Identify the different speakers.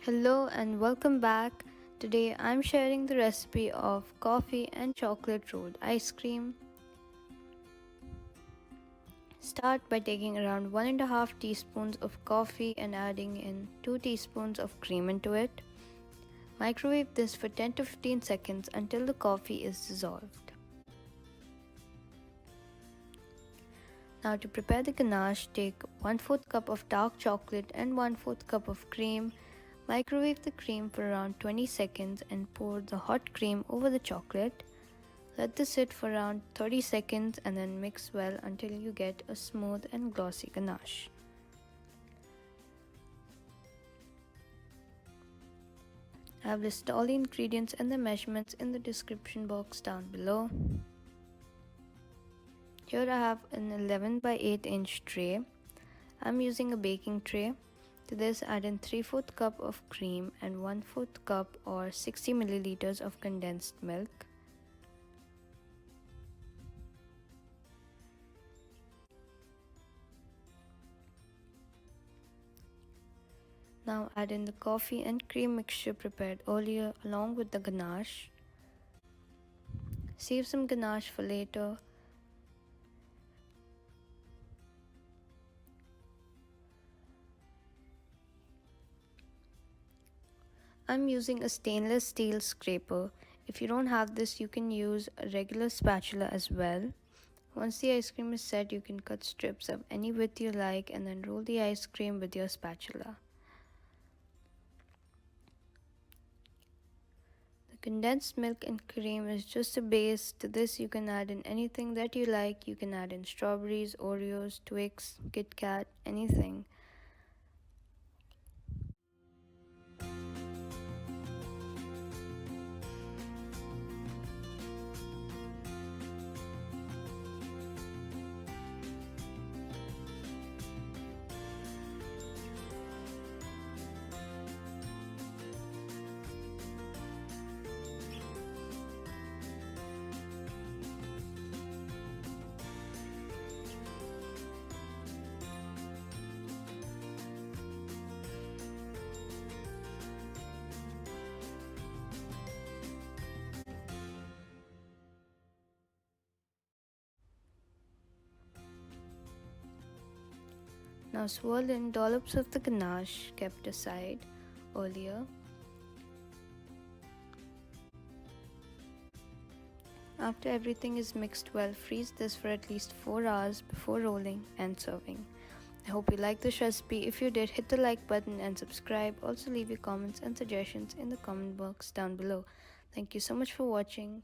Speaker 1: Hello and welcome back. Today I'm sharing the recipe of coffee and chocolate rolled ice cream. Start by taking around 1.5 teaspoons of coffee and adding in 2 teaspoons of cream into it. Microwave this for 10 to 15 seconds until the coffee is dissolved. Now to prepare the ganache, take 1/4 cup of dark chocolate and 1/4 cup of cream. Microwave the cream for around 20 seconds and pour the hot cream over the chocolate. Let this sit for around 30 seconds and then mix well until you get a smooth and glossy ganache. I have listed all the ingredients and the measurements in the description box down below. Here I have an 11 by 8 inch tray. I'm using a baking tray. To this add in 3/4 cup of cream and 1/4 cup or 60 milliliters of condensed milk. Now add in the coffee and cream mixture prepared earlier along with the ganache. Save some ganache for later. I'm using a stainless steel scraper. If you don't have this, you can use a regular spatula as well. Once the ice cream is set, you can cut strips of any width you like and then roll the ice cream with your spatula. The condensed milk and cream is just a base. To this you can add in anything that you like. You can add in strawberries, Oreos, Twix, Kit Kat, anything. Now swirl in dollops of the ganache kept aside earlier. After everything is mixed well, freeze this for at least 4 hours before rolling and serving. I hope you liked this recipe. If you did, hit the like button and subscribe. Also leave your comments and suggestions in the comment box down below. Thank you so much for watching.